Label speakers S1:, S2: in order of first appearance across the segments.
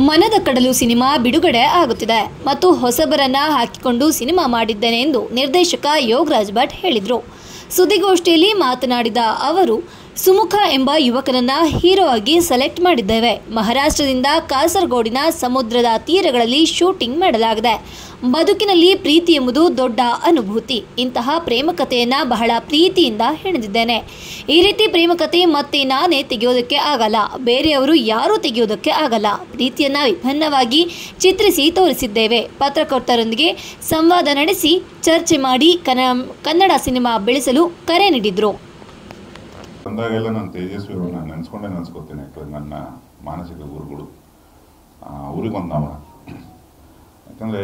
S1: ಮನದ ಕಡಲು ಸಿನಿಮಾ ಬಿಡುಗಡೆ ಆಗುತ್ತಿದೆ ಮತ್ತು ಹೊಸಬರನ್ನ ಹಾಕಿಕೊಂಡು ಸಿನಿಮಾ ಮಾಡಿದ್ದೇನೆ ಎಂದು ನಿರ್ದೇಶಕ ಯೋಗರಾಜ್ ಭಟ್ ಹೇಳಿದರು. ಸುದ್ದಿಗೋಷ್ಠಿಯಲ್ಲಿ ಮಾತನಾಡಿದ ಅವರು, ಸುಮುಖ ಎಂಬ ಯುವಕನನ್ನ ಹೀರೋ ಆಗಿ ಸೆಲೆಕ್ಟ್ ಮಾಡಿದ್ದೇವೆ. ಮಹಾರಾಷ್ಟ್ರದಿಂದ ಕಾಸರಗೋಡಿನ ಸಮುದ್ರದ ತೀರಗಳಲ್ಲಿ ಶೂಟಿಂಗ್ ಮಾಡಲಾಗಿದೆ. ಬದುಕಿನಲ್ಲಿ ಪ್ರೀತಿ ಎಂಬುದು ದೊಡ್ಡ ಅನುಭೂತಿ. ಇಂತಹ ಪ್ರೇಮ ಕಥೆಯನ್ನ ಬಹಳ ಪ್ರೀತಿಯಿಂದ ಹೆಣೆದಿದ್ದೇನೆ. ಈ ರೀತಿ ಪ್ರೇಮ ಕಥೆ ಮತ್ತೆ ನಾನೇ ತೆಗೆಯೋದಕ್ಕೆ ಆಗಲ್ಲ, ಬೇರೆಯವರು ಯಾರೂ ತೆಗೆಯೋದಕ್ಕೆ ಆಗಲ್ಲ. ಪ್ರೀತಿಯನ್ನ ವಿಭಿನ್ನವಾಗಿ ಚಿತ್ರಿಸಿ ತೋರಿಸಿದ್ದೇವೆ. ಪತ್ರಕರ್ತರೊಂದಿಗೆ ಸಂವಾದ ನಡೆಸಿ ಚರ್ಚೆ ಮಾಡಿ ಕನ್ನಡ ಸಿನಿಮಾ ಬೆಳೆಸಲು ಕರೆ ನೀಡಿದ್ರು.
S2: ಬಂದಾಗೆಲ್ಲ ನಾನು ತೇಜಸ್ವಿಯವ್ರನ್ನ ನೆನೆಸ್ಕೋತೀನಿ. ಯಾಕಂದರೆ ನನ್ನ ಮಾನಸಿಕ ಗುರುಗಳು ಊರಿಗೆ ಒಂದು ನಾವು, ಯಾಕಂದರೆ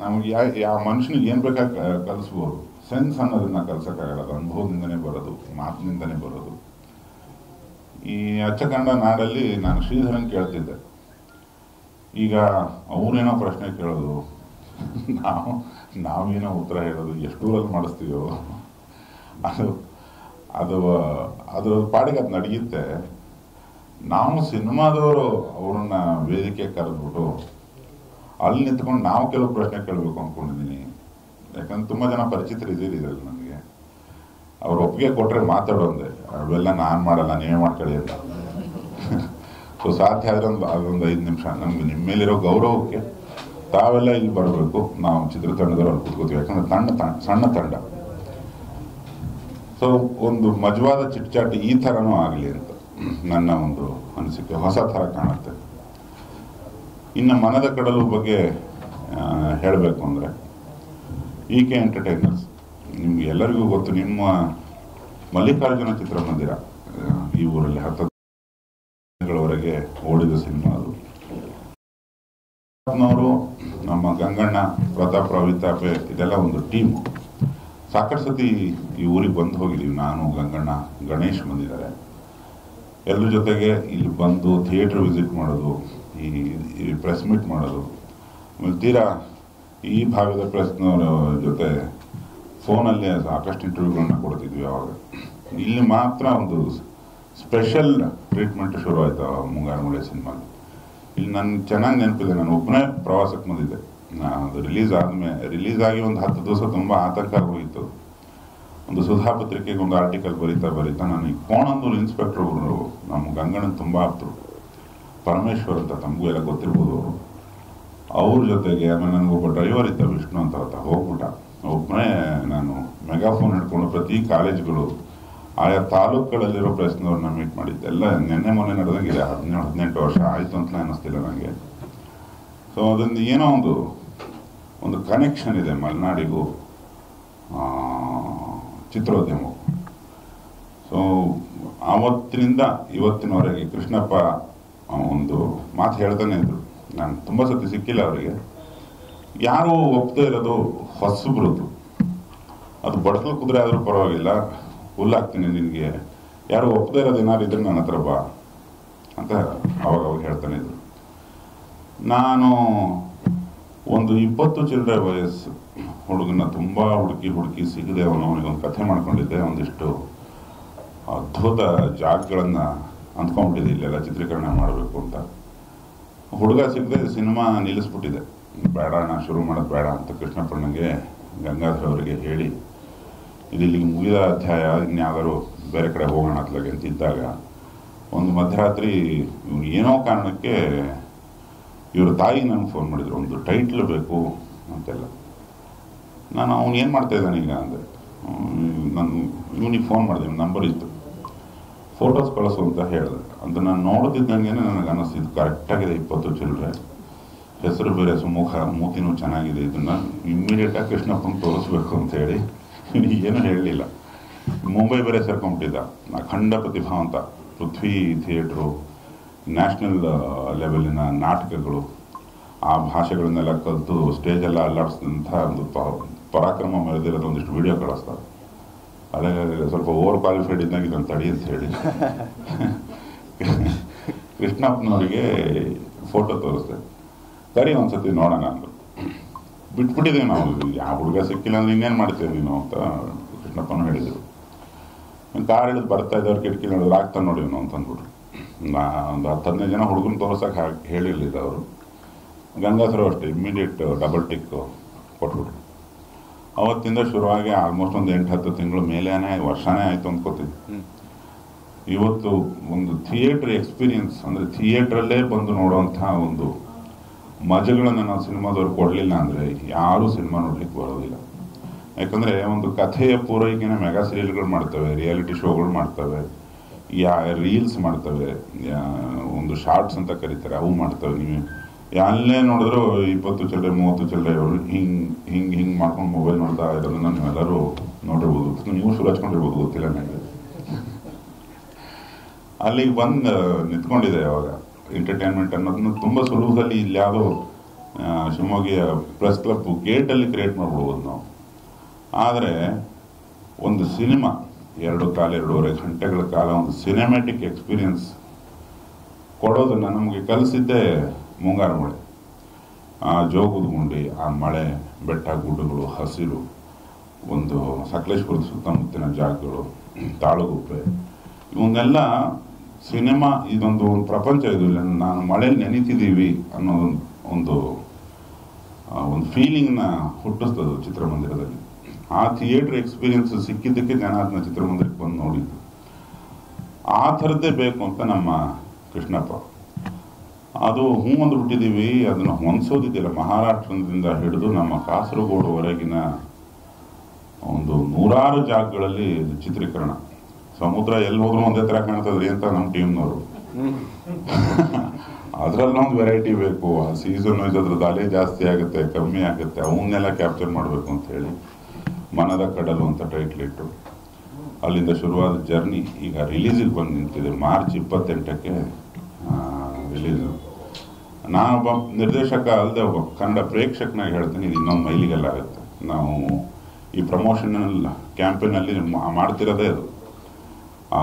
S2: ನಮಗೆ ಯಾವ ಮನುಷ್ಯನಿಗೆ ಏನು ಬೇಕಾಗಿ ಕಲಿಸ್ಬೋದು, ಸೆನ್ಸ್ ಅನ್ನೋದನ್ನ ಕಲಿಸೋಕ್ಕಾಗಲ್ಲ. ಅದು ಅನುಭವದಿಂದನೇ ಬರೋದು, ಮಾತಿನಿಂದನೇ ಬರೋದು. ಈ ಅಚ್ಚಕಂಡ ನಾಡಲ್ಲಿ ನಾನು ಶ್ರೀಧರನ್ ಕೇಳ್ತಿದ್ದೆ. ಈಗ ಅವರೇನೋ ಪ್ರಶ್ನೆ ಕೇಳೋದು, ನಾವೇನೋ ಉತ್ತರ ಹೇಳೋದು, ಎಷ್ಟು ಊರಲ್ಲಿ ಮಾಡಿಸ್ತೀವೋ ಅದ್ರ ಪಾಡಿಗೆ ಅದು ನಡೆಯುತ್ತೆ. ನಾವು ಸಿನಿಮಾದವರು ಅವ್ರನ್ನ ವೇದಿಕೆ ಕರೆದ್ಬಿಟ್ಟು ಅಲ್ಲಿ ನಿಂತ್ಕೊಂಡು ನಾವು ಕೆಲವು ಪ್ರಶ್ನೆ ಕೇಳಬೇಕು ಅಂದ್ಕೊಂಡಿದ್ದೀನಿ. ಯಾಕಂದ್ರೆ ತುಂಬ ಜನ ಪರಿಚಿತರಿದ್ದೀರಿ ಇದರಲ್ಲಿ. ನನಗೆ ಅವ್ರು ಒಪ್ಪಿಗೆ ಕೊಟ್ಟರೆ ಮಾತಾಡೋಂದೆ, ಅವೆಲ್ಲ ನಾನು ಮಾಡಲ್ಲ, ನೀವೇ ಮಾಡ್ಕೊಳ್ಳಿ ಅಂತ. ಸೊ ಸಾಧ್ಯ ಆದರೆ ಅದೊಂದು 5 ನಿಮಿಷ ನಮ್ಗೆ ನಿಮ್ಮ ಮೇಲಿರೋ ಗೌರವಕ್ಕೆ ತಾವೆಲ್ಲ ಇಲ್ಲಿ ಬರಬೇಕು. ನಾವು ಚಿತ್ರತಂಡದವರು ಅಲ್ಲಿ ಕೂತ್ಕೋತೀವಿ. ಯಾಕಂದರೆ ಸಣ್ಣ ತಂಡ. ಸೊ ಒಂದು ಮಜವಾದ ಚಿಟ್ಚಾಟಿ ಈ ಥರನೂ ಆಗಲಿ ಅಂತ ನನ್ನ ಒಂದು ಅನಿಸಿಕೆ. ಹೊಸ ಥರ ಕಾಣುತ್ತೆ. ಇನ್ನು ಮನದ ಕಡಲು ಬಗ್ಗೆ ಹೇಳಬೇಕು ಅಂದರೆ, EK ಎಂಟರ್ಟೈನರ್ಸ್ ನಿಮ್ಗೆ ಎಲ್ಲರಿಗೂ ಗೊತ್ತು. ನಿಮ್ಮ ಮಲ್ಲಿಕಾರ್ಜುನ ಚಿತ್ರಮಂದಿರ ಈ ಊರಲ್ಲಿ 10 ದಿನಗಳವರೆಗೆ ಓಡಿದ ಸಿನಿಮಾ ಅದು. ನಮ್ಮ ಗಂಗಣ್ಣ, ಪ್ರತಾಪ್ ರವಿತಾಪೆ ಇದೆಲ್ಲ ಒಂದು ಟೀಮು. ಸಾಕಷ್ಟು ಸತಿ ಈ ಊರಿಗೆ ಬಂದು ಹೋಗಿದ್ದೀವಿ. ನಾನು, ಗಂಗಣ್ಣ, ಗಣೇಶ್ ಬಂದಿದ್ದಾರೆ. ಎಲ್ಲರ ಜೊತೆಗೆ ಇಲ್ಲಿ ಬಂದು ಥಿಯೇಟ್ರ್ ವಿಸಿಟ್ ಮಾಡೋದು, ಈ ಪ್ರೆಸ್ ಮೀಟ್ ಮಾಡೋದು. ಆಮೇಲೆ ತೀರಾ ಈ ಭಾಗದ ಪ್ರೆಸ್ನವರ ಜೊತೆ ಫೋನಲ್ಲಿ ಸಾಕಷ್ಟು ಇಂಟರ್ವ್ಯೂಗಳನ್ನ ಕೊಡ್ತಿದ್ವಿ. ಆವಾಗ ಇಲ್ಲಿ ಮಾತ್ರ ಒಂದು ಸ್ಪೆಷಲ್ ಟ್ರೀಟ್ಮೆಂಟ್ ಶುರು ಆಯಿತು ಮುಂಗಾರು ಮಳೆ ಸಿನಿಮಾಗೆ. ಇಲ್ಲಿ ನನಗೆ ಚೆನ್ನಾಗಿ ನೆನಪಿದೆ. ನಾನು ಒಬ್ಬನೇ ಪ್ರವಾಸಕ್ಕೆ ಬಂದಿದ್ದೆ. ಅದು ರಿಲೀಸ್ ಆಗಿ ಒಂದು 10 ದಿವಸ ತುಂಬ ಆತಂಕ ಆಗೋಗಿತ್ತು. ಒಂದು ಸುಧಾ ಪತ್ರಿಕೆಗೆ ಒಂದು ಆರ್ಟಿಕಲ್ ಬರೀತಾ ನಾನು ಈ ಕೋಣಂದೂರು ಇನ್ಸ್ಪೆಕ್ಟರ್ ಒಬ್ಬರು ನಮ್ಮ ಗಂಗಣ್ಣನ ತುಂಬ ಆಪ್ತರು, ಪರಮೇಶ್ವರ್ ಅಂತ, ತಮಗೂ ಎಲ್ಲ ಗೊತ್ತಿರ್ಬೋದು. ಅವ್ರ ಜೊತೆಗೆ ಆಮೇಲೆ ನನಗೊಬ್ಬ ಡ್ರೈವರ್ ಇದ್ದ, ವಿಷ್ಣು ಅಂತ ಹೋಗ್ಬಿಟ್ಟ. ಒಬ್ಬನೇ ನಾನು ಮೆಗಾಫೋನ್ ಹಿಡ್ಕೊಂಡು ಪ್ರತಿ ಕಾಲೇಜ್ಗಳು, ಆಯಾ ತಾಲೂಕುಗಳಲ್ಲಿರೋ ಪ್ರೆಸ್ನವ್ರನ್ನ ಮೀಟ್ ಮಾಡಿದ್ದೆ. ಎಲ್ಲ ಮೊನ್ನೆ ನಡೆದಂಗಿದೆ. 17-18 ವರ್ಷ ಆಯಿತು ಅಂತಲೇ ಅನ್ನಿಸ್ತಿಲ್ಲ ನನಗೆ. ಸೊ ಅದೊಂದು ಏನೋ ಒಂದು ಕನೆಕ್ಷನ್ ಇದೆ ಮಲೆನಾಡಿಗೂ ಚಿತ್ರೋದ್ಯಮವು. ಸೊ ಆವತ್ತಿನಿಂದ ಇವತ್ತಿನವರೆಗೆ ಕೃಷ್ಣಪ್ಪ ಒಂದು ಮಾತು ಹೇಳ್ತಾನೆ ಇದ್ರು. ನಾನು ತುಂಬ ಸತಿ ಸಿಕ್ಕಿಲ್ಲ ಅವರಿಗೆ. ಯಾರೂ ಒಪ್ಪದೇ ಇರೋದು ಹೊಸಬ್ರದ್ದು. ಅದು ಬಡ್ಕಲು ಕುದುರೆ ಆದರೂ ಪರವಾಗಿಲ್ಲ, ಹುಲ್ಲಾಗ್ತೀನಿ ನಿನಗೆ, ಯಾರು ಒಪ್ಪದೇ ಇರೋದು ಏನಾದ್ರು ಇದ್ರೆ ನನ್ನ ಹತ್ರ ಬಾ ಅಂತ ಅವಾಗ ಹೇಳ್ತಾನೆ ಇದ್ರು. ನಾನು ಒಂದು 20 ಚಿಲ್ಲರೆ ವಯಸ್ಸು ಹುಡುಗನ ತುಂಬ ಹುಡುಕಿ ಸಿಗದೆ ಅವನಿಗೊಂದು ಕಥೆ ಮಾಡ್ಕೊಂಡಿದ್ದೆ. ಒಂದಿಷ್ಟು ಅದ್ಭುತ ಜಾಗಗಳನ್ನು ಅಂದ್ಕೊಂಡ್ಬಿಟ್ಟಿದೆ ಇಲ್ಲೆಲ್ಲ ಚಿತ್ರೀಕರಣ ಮಾಡಬೇಕು ಅಂತ. ಹುಡುಗ ಸಿಗದೆ ಸಿನಿಮಾ ನಿಲ್ಲಿಸ್ಬಿಟ್ಟಿದೆ. ಬೇಡ, ನಾ ಶುರು ಮಾಡೋದು ಬೇಡ ಅಂತ ಕೃಷ್ಣಪ್ಪನಿಗೆ, ಗಂಗಾಧರ್ ಅವರಿಗೆ ಹೇಳಿ ಇದು ಇಲ್ಲಿಗೆ ಮುಗಿದ ಅಧ್ಯಾಯ, ಇನ್ಯಾವುದಾದ್ರು ಬೇರೆ ಕಡೆ ಹೋಗೋಣ ಅತ್ಲಾಗೆ ಅಂತಿದ್ದಾಗ ಒಂದು ಮಧ್ಯರಾತ್ರಿ ಏನೋ ಕಾರಣಕ್ಕೆ ಇವ್ರ ತಾಯಿ ನನಗೆ ಫೋನ್ ಮಾಡಿದ್ರು. ಒಂದು ಟೈಟ್ಲ್ ಬೇಕು ಅಂತೆಲ್ಲ. ನಾನು ಅವ್ನು ಏನು ಮಾಡ್ತಾ ಇದ್ದಾನೆ ಈಗ ಅಂದರೆ, ಇವನಿಗೆ ಫೋನ್ ಮಾಡಿದೆ. ನಂಬರ್ ಇತ್ತು, ಫೋಟೋಸ್ ಕಳಿಸು ಅಂತ ಹೇಳಿದೆ. ಅದು ನಾನು ನೋಡ್ತಿದ್ದಂಗೆ ನನಗೆ ಅನ್ನಿಸ್ತಿದ್ದು ಕರೆಕ್ಟಾಗಿದೆ. 20 ಚಿಲ್ಲರೆ, ಹೆಸರು ಬೇರೆ ಸುಮುಖ, ಮೂತಿನೂ ಚೆನ್ನಾಗಿದೆ. ಇದನ್ನು ಇಮ್ಮಿಡಿಯೇಟಾಗಿ ಕೃಷ್ಣಪ್ಪನ ತೋರಿಸ್ಬೇಕು ಅಂತೇಳಿ ಏನು ಹೇಳಲಿಲ್ಲ. ಮುಂಬೈ ಬೇರೆ ಸೇರ್ಕೊಂಡ್ಬಿಟ್ಟಿದ್ದ. ಅಖಂಡ ಪ್ರತಿಭಾವಂತ, ಪೃಥ್ವಿ ಥಿಯೇಟ್ರು, ನ್ಯಾಷನಲ್ ಲೆವೆಲಿನ ನಾಟಕಗಳು, ಆ ಭಾಷೆಗಳನ್ನೆಲ್ಲ ಕಲಿತು ಸ್ಟೇಜೆಲ್ಲ ಅಲ್ಲಾಡಿಸಿದಂಥ ಒಂದು ಪರಾಕ್ರಮ ಮೆರೆದಿರೋದು ಒಂದಿಷ್ಟು ವಿಡಿಯೋ ಕಳಿಸ್ತಾರೆ. ಅದೇ ಸ್ವಲ್ಪ ಓವರ್ ಕ್ವಾಲಿಫೈಡ್ ಇದ್ದಾಗ ಇದನ್ನು ತಡಿ ಅಂತ ಹೇಳಿ ಕೃಷ್ಣಪ್ಪನವರಿಗೆ ಫೋಟೋ ತೋರಿಸ್ದೆ. ಸರಿ ಒಂದ್ಸತಿ ನೋಡೋಣ ಅಂದರು. ಬಿಟ್ಬಿಟ್ಟಿದ್ದೀವಿ ನಾವು. ಯಾವ ಹುಡುಗ ಸಿಕ್ಕಿಲ್ಲ ಅಂದ್ರೆ ಇನ್ನೇನು ಮಾಡ್ತೀವಿ ನೀನು ಅಂತ ಕೃಷ್ಣಪ್ಪನೂ ಹೇಳಿದರು. ಕಾರ್ ಹಿಡಿದು ಬರ್ತಾ ಇದ್ದವ್ರು ಕಿಟಕಿ ನೋಡಿದ್ರು, ಆಗ್ತಾ ನೋಡಿ ಅಂತಂದ್ಬಿಟ್ರು. ಒಂದು 10-15 ಜನ ಹುಡುಗನ ತೋರ್ಸೋಕೆ ಹೇಳಿರಲಿಲ್ಲ ಅವರು. ಗಂಗಾಧರು ಅಷ್ಟೇ ಇಮ್ಮಿಡಿಯೇಟ್ ಡಬಲ್ ಟಿಕ್ ಕೊಟ್ಬಿಟ್ರು. ಅವತ್ತಿಂದ ಶುರುವಾಗಿ ಆಲ್ಮೋಸ್ಟ್ ಒಂದು 8-10 ತಿಂಗಳು ಮೇಲೇನೆ ವರ್ಷನೇ ಆಯಿತು ಅಂದ್ಕೋತೀವಿ. ಇವತ್ತು ಒಂದು ಥಿಯೇಟ್ರ್ ಎಕ್ಸ್ಪೀರಿಯನ್ಸ್ ಅಂದರೆ ಥಿಯೇಟ್ರಲ್ಲೇ ಬಂದು ನೋಡೋವಂಥ ಒಂದು ಮಜಗಳನ್ನು ನಾವು ಸಿನಿಮಾದವ್ರು ಕೊಡಲಿಲ್ಲ ಅಂದರೆ ಯಾರೂ ಸಿನಿಮಾ ನೋಡ್ಲಿಕ್ಕೆ ಬರೋದಿಲ್ಲ. ಯಾಕಂದರೆ ಒಂದು ಕಥೆಯ ಪೂರೈಕೆನ ಮೆಗಾ ಸೀರಿಯಲ್ಗಳು ಮಾಡ್ತವೆ, ರಿಯಾಲಿಟಿ ಶೋಗಳು ಮಾಡ್ತವೆ, ರೀಲ್ಸ್ ಮಾಡ್ತವೆ, ಒಂದು ಶಾರ್ಟ್ಸ್ ಅಂತ ಕರೀತಾರೆ ಅವು ಮಾಡ್ತವೆ. ನೀವು ಎಲ್ಲೇ ನೋಡಿದ್ರು 20 ಚಿಲ್ಲರೆ 30 ಚಿಲ್ಲರೆ ಅವರು ಹಿಂಗೆ ಮಾಡ್ಕೊಂಡು ಮೊಬೈಲ್ ನೋಡ್ತಾ ಇರೋದನ್ನ ನೀವೆಲ್ಲರೂ ನೋಡಿರ್ಬೋದು. ನೀವು ಶುರು ಹಚ್ಕೊಂಡಿರ್ಬೋದು, ಗೊತ್ತಿಲ್ಲ ನನಗೆ. ಅಲ್ಲಿಗೆ ಬಂದು ನಿಂತ್ಕೊಂಡಿದೆ ಅವಾಗ ಎಂಟರ್ಟೈನ್ಮೆಂಟ್ ಅನ್ನೋದನ್ನ ತುಂಬ ಸುಲಭದಲ್ಲಿ ಇಲ್ಲಿ ಯಾವುದೋ ಶಿವಮೊಗ್ಗ ಪ್ರೆಸ್ ಕ್ಲಬ್ ಗೇಟಲ್ಲಿ ಕ್ರಿಯೇಟ್ ಮಾಡ್ಬಿಡ್ಬೋದು ನಾವು. ಆದರೆ ಒಂದು ಸಿನಿಮಾ 2.5-2.5 ಗಂಟೆಗಳ ಕಾಲ ಒಂದು ಸಿನಿಮ್ಯಾಟಿಕ್ ಎಕ್ಸ್ಪೀರಿಯನ್ಸ್ ಕೊಡೋದನ್ನು ನಮಗೆ ಕಲಿಸಿದ್ದೇ ಮುಂಗಾರು ಮಳೆ. ಆ ಜೋಗದ ಗುಂಡಿ, ಆ ಮಳೆ, ಬೆಟ್ಟ ಗುಡ್ಡಗಳು, ಹಸಿರು, ಒಂದು ಸಕಲೇಶ್ಪುರದ ಸುತ್ತಮುತ್ತಿನ ಜಾಗಗಳು, ತಾಳುಗುಪ್ಪೆ, ಇವನ್ನೆಲ್ಲ ಸಿನಿಮಾ ಇದೊಂದು ಪ್ರಪಂಚ. ಇದು ನಾನು ಮಳೆಯಲ್ಲಿ ನೆನೀತಿದ್ದೀವಿ ಅನ್ನೋ ಒಂದು ಫೀಲಿಂಗ್ನ ಹುಟ್ಟಿಸ್ತದೆ ಚಿತ್ರಮಂದಿರದಲ್ಲಿ. ಆ ಥಿಯೇಟ್ರ್ ಎಕ್ಸ್ಪೀರಿಯನ್ಸ್ ಸಿಕ್ಕಿದ್ದಕ್ಕೆ ಜನ ಅದನ್ನ ಚಿತ್ರಮಂದಿರಕ್ಕೆ ಬಂದು ನೋಡಿದ್ದು. ಆ ಥರದ್ದೇ ಬೇಕು ಅಂತ ನಮ್ಮ ಕೃಷ್ಣಪ್ಪ ಅದು ಒಂದು ಬಿಟ್ಟಿದ್ದೀವಿ. ಅದನ್ನು ಹೊಂದಿಸೋದಿದೆಯಲ್ಲ, ಮಹಾರಾಷ್ಟ್ರದಿಂದ ಹಿಡಿದು ನಮ್ಮ ಕಾಸರಗೋಡುವರೆಗಿನ ಒಂದು 100 ಜಾಗಗಳಲ್ಲಿ ಚಿತ್ರೀಕರಣ. ಸಮುದ್ರ ಎಲ್ಲಿ ಹೋದ್ರೂ ಒಂದೇ ಥರ ಕಾಣ್ತದ್ರಿ ಅಂತ ನಮ್ಮ ಟೀಮ್ನವರು. ಅದರಲ್ಲೊಂದು ವೆರೈಟಿ ಬೇಕು. ಆ ಸೀಸನ್ ವೈಸ್ ಅದ್ರದ್ದು ಅಲೆ ಜಾಸ್ತಿ ಆಗುತ್ತೆ, ಕಮ್ಮಿ ಆಗುತ್ತೆ, ಅವನ್ನೆಲ್ಲ ಕ್ಯಾಪ್ಚರ್ ಮಾಡಬೇಕು ಅಂತ ಹೇಳಿ ಮನದ ಕಡಲು ಅಂತ ಟೈಟ್ಲ್ ಇಟ್ಟು ಅಲ್ಲಿಂದ ಶುರುವಾದ ಜರ್ನಿ ಈಗ ರಿಲೀಸಿಗೆ ಬಂದು ನಿಂತಿದೆ. ಮಾರ್ಚ್ 28ಕ್ಕೆ ರಿಲೀಸು. ನಾನೊಬ್ಬ ನಿರ್ದೇಶಕ ಅಲ್ಲದೆ ಒಬ್ಬ ಕನ್ನಡ ಪ್ರೇಕ್ಷಕನಾಗಿ ಹೇಳ್ತೀನಿ, ಇದು ಇನ್ನೊಂದು ಮೈಲಿಗಲ್ಲಾಗುತ್ತೆ. ನಾವು ಈ ಪ್ರಮೋಷನಲ್ ಕ್ಯಾಂಪೇನಲ್ಲಿ ಮಾಡ್ತಿರೋದೇ ಅದು.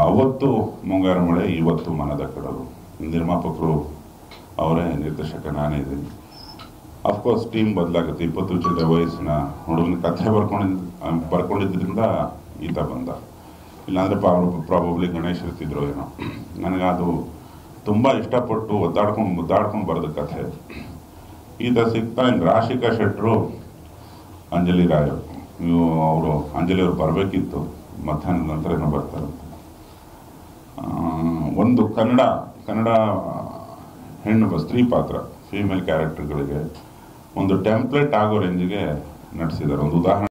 S2: ಅವತ್ತು ಮುಂಗಾರು ಮಳೆ, ಇವತ್ತು ಮನದ ಕಡಲು. ನಿರ್ಮಾಪಕರು ಅವರೇ, ನಿರ್ದೇಶಕ ನಾನೇ ಇದ್ದೀನಿ. Of course team ಬದಲಾಗುತ್ತೆ. 20 ವರ್ಷದ ವಯಸ್ಸಿನ ಹುಡುಗನ ಕಥೆ ಬರ್ಕೊಂಡಿದ್ದರಿಂದ ಈತ ಬಂದ. ಇಲ್ಲಾಂದರೆ ಪ್ರಾಬಬ್ಲಿ ಗಣೇಶ್ ಇರ್ತಿದ್ರು ಏನೋ. ನನಗದು ತುಂಬ ಇಷ್ಟಪಟ್ಟು ಮುದ್ದಾಡ್ಕೊಂಡು ಬರೆದ ಕಥೆ. ಈತ ಸಿಗ್ತಾ ಇನ್ನು ರಾಶಿಕಾ ಶೆಟ್ಟರು, ಅಂಜಲಿ ರಾಯರು, ಅವರು ಅಂಜಲಿಯವರು ಬರಬೇಕಿತ್ತು, ಮಧ್ಯಾಹ್ನದ ನಂತರ ಏನೋ ಬರ್ತಾರಂತೆ. ಒಂದು ಕನ್ನಡ ಹೆಣ್ಣು ಸ್ತ್ರೀ ಪಾತ್ರ, ಫೀಮೇಲ್ ಕ್ಯಾರೆಕ್ಟರ್ಗಳಿಗೆ ಒಂದು ಟೆಂಪ್ಲೇಟ್ ಆಗೋ ರೇಂಜಿಗೆ ನಟಿಸಿದ್ದಾರೆ. ಒಂದು ಉದಾಹರಣೆ